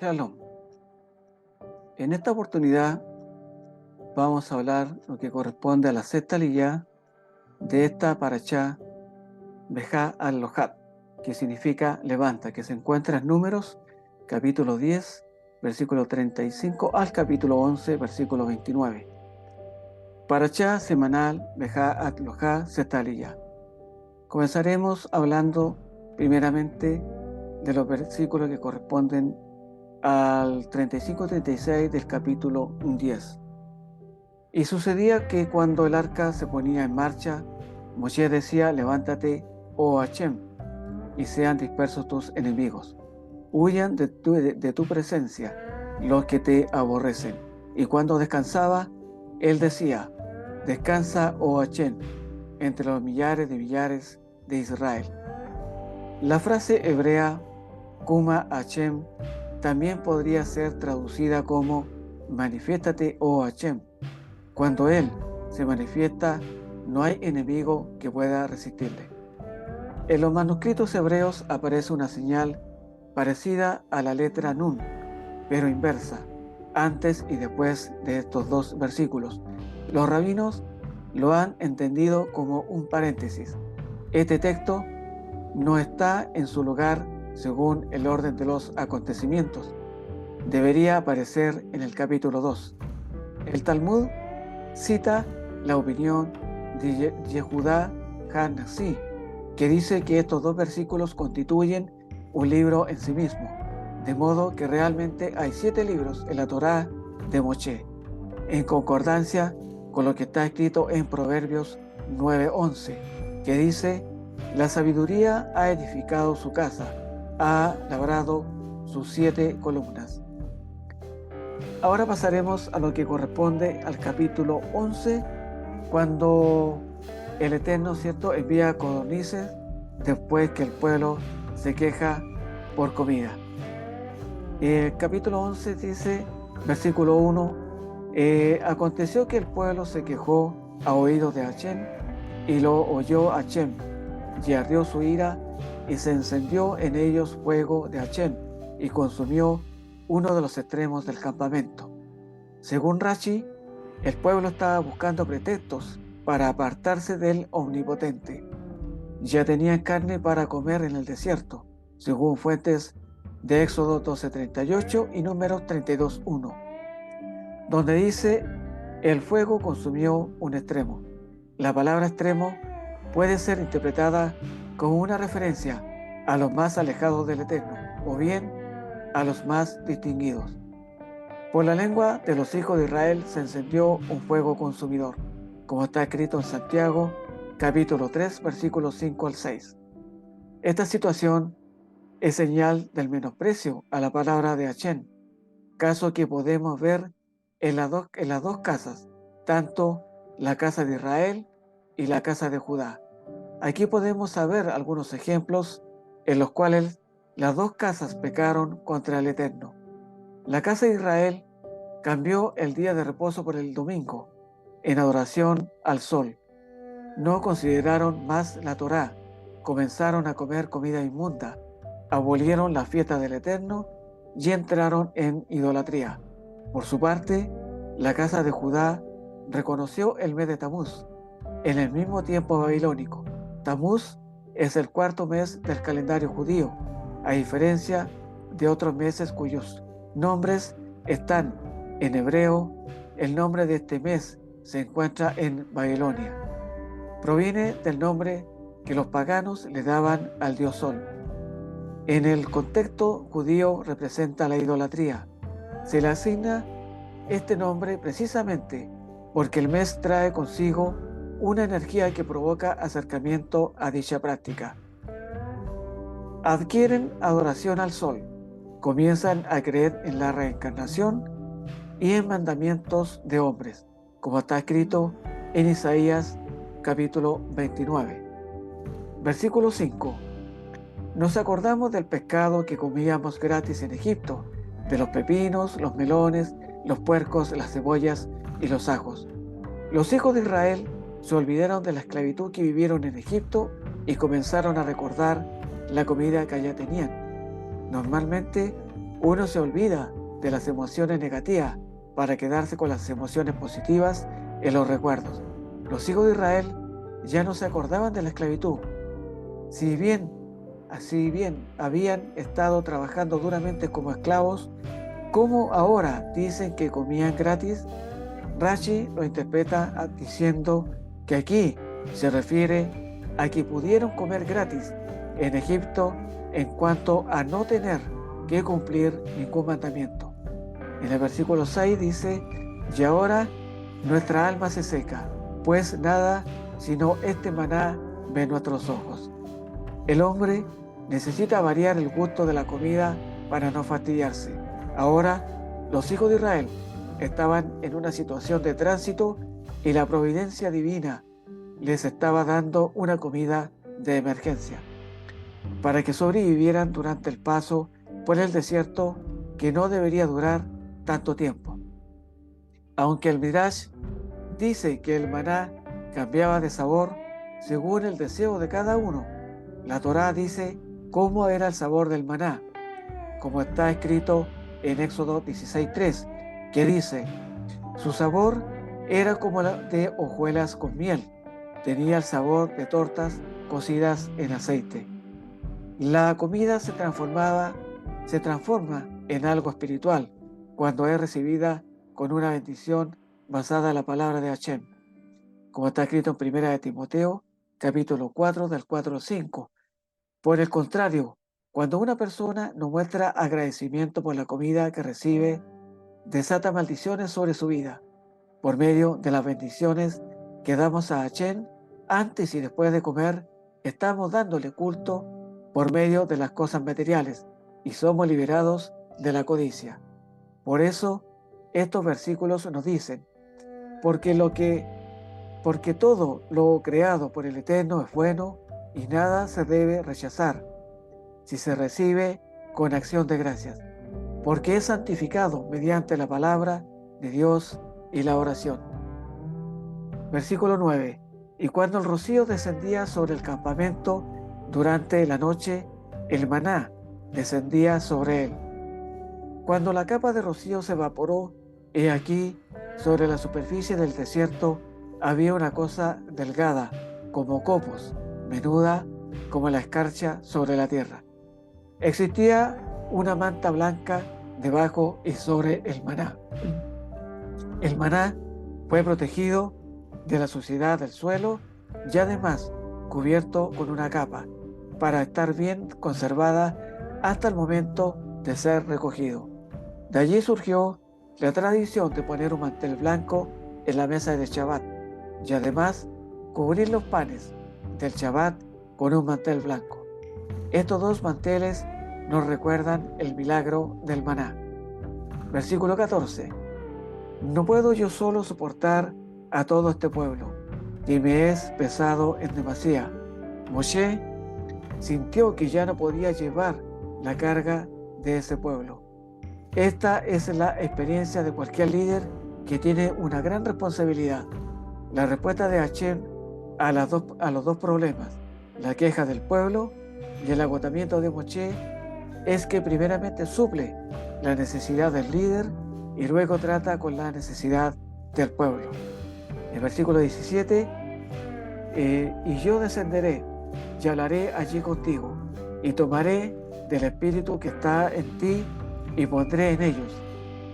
Shalom. En esta oportunidad vamos a hablar lo que corresponde a la sexta liyá de esta parashá Bejá al-Lohad, que significa levanta, que se encuentra en Números, capítulo 10, versículo 35 al capítulo 11, versículo 29. Parashá semanal Bejá al-Lohad, sexta liyá. Comenzaremos hablando primeramente de los versículos que corresponden al 35-36 del capítulo 10. Y sucedía que cuando el arca se ponía en marcha, Moshe decía: levántate, oh Hashem, y sean dispersos tus enemigos. Huyan de tu presencia los que te aborrecen. Y cuando descansaba, él decía: descansa, oh Hashem, entre los millares de Israel. La frase hebrea Kuma Hashem también podría ser traducida como manifiéstate, oh Hashem. Cuando Él se manifiesta, no hay enemigo que pueda resistirle. En los manuscritos hebreos aparece una señal parecida a la letra Nun, pero inversa, antes y después de estos dos versículos. Los rabinos lo han entendido como un paréntesis. Este texto no está en su lugar según el orden de los acontecimientos. Debería aparecer en el capítulo 2. El Talmud cita la opinión de Yehudá Han-Nasi, que dice que estos dos versículos constituyen un libro en sí mismo, de modo que realmente hay 7 libros en la Torá de Moshe, en concordancia con lo que está escrito en Proverbios 9:11, que dice: la sabiduría ha edificado su casa, ha labrado sus 7 columnas. Ahora pasaremos a lo que corresponde al capítulo 11, cuando el Eterno, ¿cierto?, envía codornices después que el pueblo se queja por comida. El capítulo 11 dice, versículo 1, aconteció que el pueblo se quejó a oídos de Hashem, y lo oyó Hashem, y ardió su ira, y se encendió en ellos fuego de Hashem, y consumió uno de los extremos del campamento. Según Rashi, el pueblo estaba buscando pretextos para apartarse del Omnipotente. Ya tenían carne para comer en el desierto, según fuentes de Éxodo 12:38 y Números 32:1, donde dice: el fuego consumió un extremo. La palabra extremo puede ser interpretada como una referencia a los más alejados del Eterno, o bien a los más distinguidos. Por la lengua de los hijos de Israel se encendió un fuego consumidor, como está escrito en Santiago, capítulo 3, versículos 5 al 6. Esta situación es señal del menosprecio a la palabra de Hashem, caso que podemos ver en las dos casas, tanto la casa de Israel y la casa de Judá. Aquí podemos saber algunos ejemplos en los cuales las dos casas pecaron contra el Eterno. La casa de Israel cambió el día de reposo por el domingo, en adoración al sol. No consideraron más la Torá, comenzaron a comer comida inmunda, abolieron la fiesta del Eterno y entraron en idolatría. Por su parte, la casa de Judá reconoció el mes de Tamuz, en el mismo tiempo babilónico. Tamuz es el 4.º mes del calendario judío, a diferencia de otros meses cuyos nombres están en hebreo. El nombre de este mes se encuentra en Babilonia. Proviene del nombre que los paganos le daban al dios Sol. En el contexto judío representa la idolatría. Se le asigna este nombre precisamente porque el mes trae consigo una energía que provoca acercamiento a dicha práctica. Adquieren adoración al sol, comienzan a creer en la reencarnación y en mandamientos de hombres, como está escrito en Isaías capítulo 29. Versículo 5. Nos acordamos del pescado que comíamos gratis en Egipto, de los pepinos, los melones, los puercos, las cebollas y los ajos. Los hijos de Israel se olvidaron de la esclavitud que vivieron en Egipto y comenzaron a recordar la comida que allá tenían. Normalmente Uno se olvida de las emociones negativas para quedarse con las emociones positivas en los recuerdos. Los hijos de Israel ya no se acordaban de la esclavitud. Si bien habían estado trabajando duramente como esclavos, ¿cómo ahora dicen que comían gratis? Rashi lo interpreta diciendo que aquí se refiere a que pudieron comer gratis en Egipto en cuanto a no tener que cumplir ningún mandamiento. En el versículo 6 dice: y ahora nuestra alma se seca, pues nada sino este maná ve nuestros ojos. El hombre necesita variar el gusto de la comida para no fastidiarse. Ahora, los hijos de Israel estaban en una situación de tránsito y la providencia divina les estaba dando una comida de emergencia para que sobrevivieran durante el paso por el desierto, que no debería durar tanto tiempo. Aunque el Midrash dice que el maná cambiaba de sabor según el deseo de cada uno, la Torá dice cómo era el sabor del maná, como está escrito en Éxodo 16:3, que dice: su sabor era como la de hojuelas con miel, tenía el sabor de tortas cocidas en aceite. La comida se transforma en algo espiritual cuando es recibida con una bendición basada en la palabra de Hashem, como está escrito en 1 de Timoteo, capítulo 4, del 4 al 5. Por el contrario, cuando una persona no muestra agradecimiento por la comida que recibe, desata maldiciones sobre su vida. Por medio de las bendiciones que damos a Hashem antes y después de comer, estamos dándole culto por medio de las cosas materiales y somos liberados de la codicia. Por eso, estos versículos nos dicen: porque todo lo creado por el Eterno es bueno y nada se debe rechazar si se recibe con acción de gracias, porque es santificado mediante la palabra de Dios y la oración. Versículo 9. Y cuando el rocío descendía sobre el campamento durante la noche, el maná descendía sobre él. Cuando la capa de rocío se evaporó, he aquí, sobre la superficie del desierto había una cosa delgada, como copos, menuda como la escarcha sobre la tierra. Existía una manta blanca debajo y sobre el maná. El maná fue protegido de la suciedad del suelo y además cubierto con una capa para estar bien conservada hasta el momento de ser recogido. De allí surgió la tradición de poner un mantel blanco en la mesa de Shabbat y además cubrir los panes del Shabbat con un mantel blanco. Estos dos manteles nos recuerdan el milagro del maná. Versículo 14. No puedo yo solo soportar a todo este pueblo, y me es pesado en demasía. Moshe sintió que ya no podía llevar la carga de ese pueblo. Esta es la experiencia de cualquier líder que tiene una gran responsabilidad. La respuesta de Hashem a los dos problemas, la queja del pueblo y el agotamiento de Moshe, es que primeramente suple la necesidad del líder y luego trata con la necesidad del pueblo. El versículo 17, y yo descenderé y hablaré allí contigo, y tomaré del espíritu que está en ti y pondré en ellos,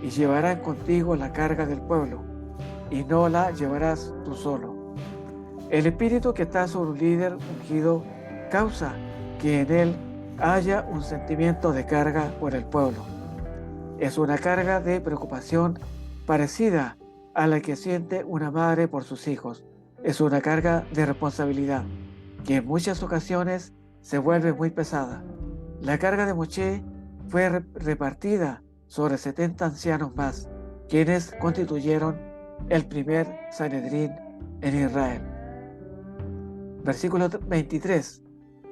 y llevarán contigo la carga del pueblo, y no la llevarás tú solo. El espíritu que está sobre un líder ungido causa que en él haya un sentimiento de carga por el pueblo. Es una carga de preocupación parecida a la que siente una madre por sus hijos. Es una carga de responsabilidad que en muchas ocasiones se vuelve muy pesada. La carga de Moshe fue repartida sobre 70 ancianos más, quienes constituyeron el primer Sanedrín en Israel. Versículo 23.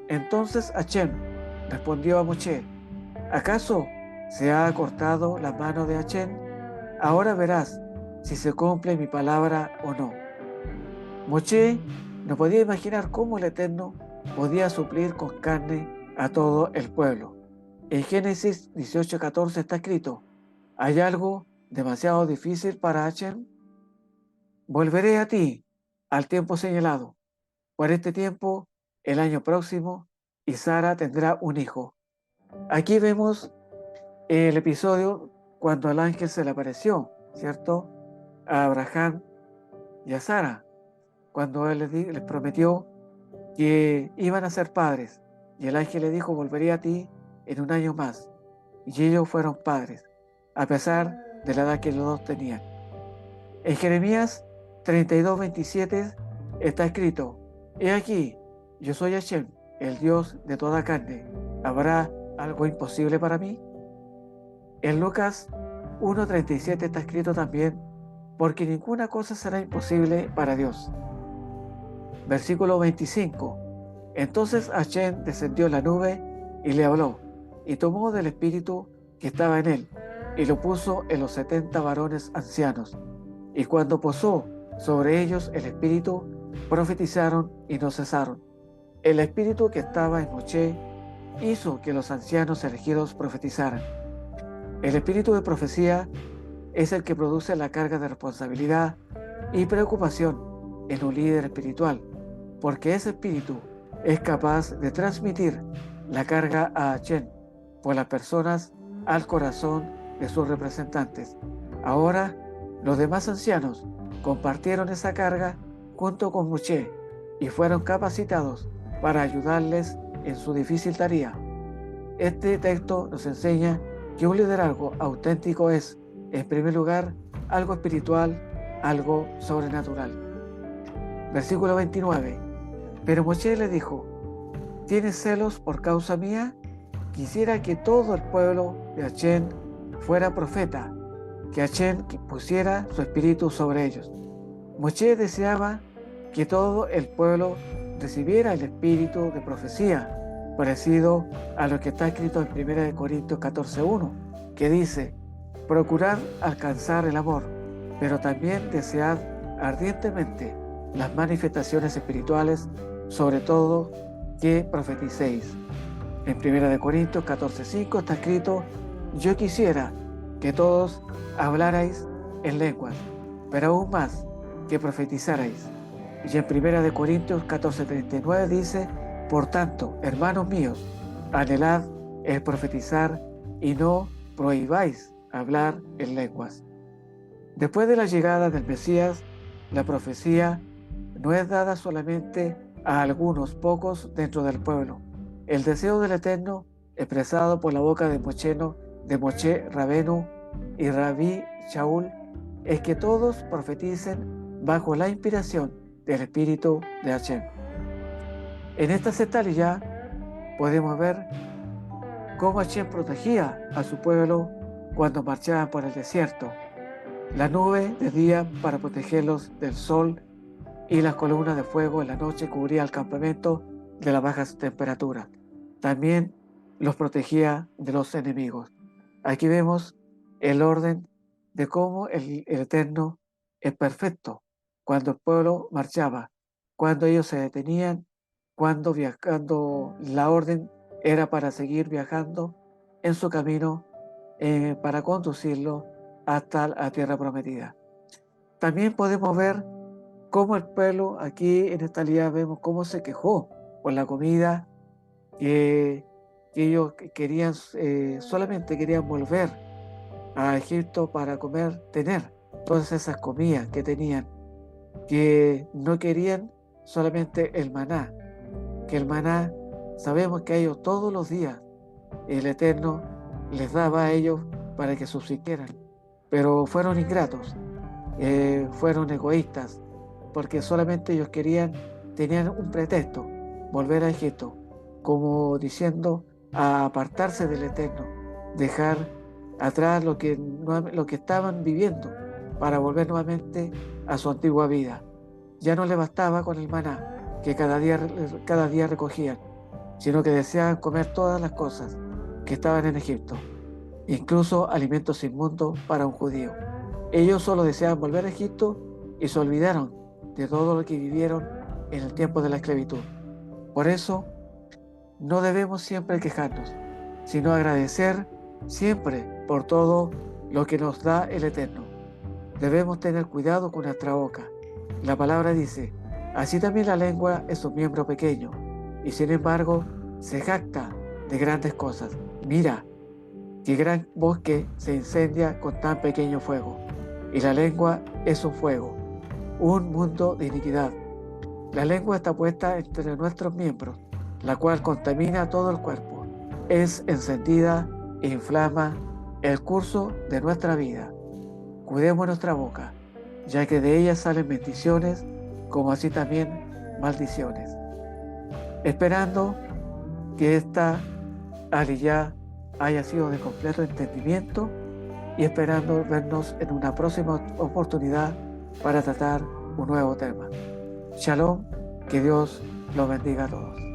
Entonces Hashem respondió a Moshe: ¿acaso se ha cortado la mano de Hashem? Ahora verás si se cumple mi palabra o no. Moshe no podía imaginar cómo el Eterno podía suplir con carne a todo el pueblo. En Génesis 18:14 está escrito: ¿hay algo demasiado difícil para Hashem? Volveré a ti al tiempo señalado. Por este tiempo, el año próximo, y Sara tendrá un hijo. Aquí vemos el episodio cuando el ángel se le apareció, ¿cierto? A Abraham y a Sara, cuando él les prometió que iban a ser padres. Y el ángel le dijo: volveré a ti en un año más. Y ellos fueron padres, a pesar de la edad que los dos tenían. En Jeremías 32:27 está escrito: He aquí, yo soy Hashem, el Dios de toda carne. ¿Habrá algo imposible para mí? En Lucas 1:37 está escrito también: porque ninguna cosa será imposible para Dios. Versículo 25. Entonces Hashem descendió en la nube y le habló, y tomó del espíritu que estaba en él, y lo puso en los 70 varones ancianos. Y cuando posó sobre ellos el espíritu, profetizaron y no cesaron. El espíritu que estaba en Moshe hizo que los ancianos elegidos profetizaran. El espíritu de profecía es el que produce la carga de responsabilidad y preocupación en un líder espiritual, porque ese espíritu es capaz de transmitir la carga a Hashem por las personas al corazón de sus representantes. Ahora, los demás ancianos compartieron esa carga junto con Moshe y fueron capacitados para ayudarles en su difícil tarea. Este texto nos enseña que un liderazgo auténtico es, en primer lugar, algo espiritual, algo sobrenatural. Versículo 29. Pero Moshe le dijo: ¿tienes celos por causa mía? Quisiera que todo el pueblo de Hashem fuera profeta, que Hashem pusiera su espíritu sobre ellos. Moshe deseaba que todo el pueblo recibiera el espíritu de profecía, parecido a lo que está escrito en 1 Corintios 14:1, que dice: procurad alcanzar el amor, pero también desead ardientemente las manifestaciones espirituales, sobre todo que profeticéis. En 1 Corintios 14:5 está escrito: yo quisiera que todos hablarais en lenguas, pero aún más que profetizarais. Y en 1 Corintios 14:39 dice: por tanto, hermanos míos, anhelad el profetizar y no prohibáis hablar en lenguas. Después de la llegada del Mesías, la profecía no es dada solamente a algunos pocos dentro del pueblo. El deseo del Eterno, expresado por la boca de Moshe Rabenu y Rabí Shaul, es que todos profeticen bajo la inspiración del Espíritu de Hashem. En esta ya podemos ver cómo Hashem protegía a su pueblo cuando marchaban por el desierto. La nube de día para protegerlos del sol y las columnas de fuego en la noche cubría el campamento de las bajas temperaturas. También los protegía de los enemigos. Aquí vemos el orden de cómo el Eterno es perfecto cuando el pueblo marchaba, cuando ellos se detenían, cuando viajando la orden era para seguir viajando en su camino para conducirlo hasta la tierra prometida. También podemos ver cómo el pueblo, aquí en esta línea vemos cómo se quejó por la comida que ellos querían, solamente querían volver a Egipto para tener todas esas comidas que tenían, que no querían solamente el maná, que el maná sabemos que a ellos todos los días el Eterno les daba a ellos para que subsistieran, pero fueron ingratos, fueron egoístas, porque solamente ellos tenían un pretexto: volver a Egipto, como diciendo a apartarse del Eterno, dejar atrás lo que estaban viviendo para volver nuevamente a su antigua vida. Ya no les bastaba con el maná que cada día recogían, sino que deseaban comer todas las cosas que estaban en Egipto, incluso alimentos inmundos para un judío. Ellos solo deseaban volver a Egipto y se olvidaron de todo lo que vivieron en el tiempo de la esclavitud. Por eso, no debemos siempre quejarnos, sino agradecer siempre por todo lo que nos da el Eterno. Debemos tener cuidado con nuestra boca. La palabra dice, así también la lengua es un miembro pequeño, y sin embargo se jacta de grandes cosas. Mira, qué gran bosque se incendia con tan pequeño fuego, y la lengua es un fuego, un mundo de iniquidad. La lengua está puesta entre nuestros miembros, la cual contamina todo el cuerpo. Es encendida e inflama el curso de nuestra vida. Cuidemos nuestra boca, ya que de ella salen bendiciones, como así también maldiciones. Esperando que esta aliyá haya sido de completo entendimiento y esperando vernos en una próxima oportunidad para tratar un nuevo tema. Shalom, que Dios los bendiga a todos.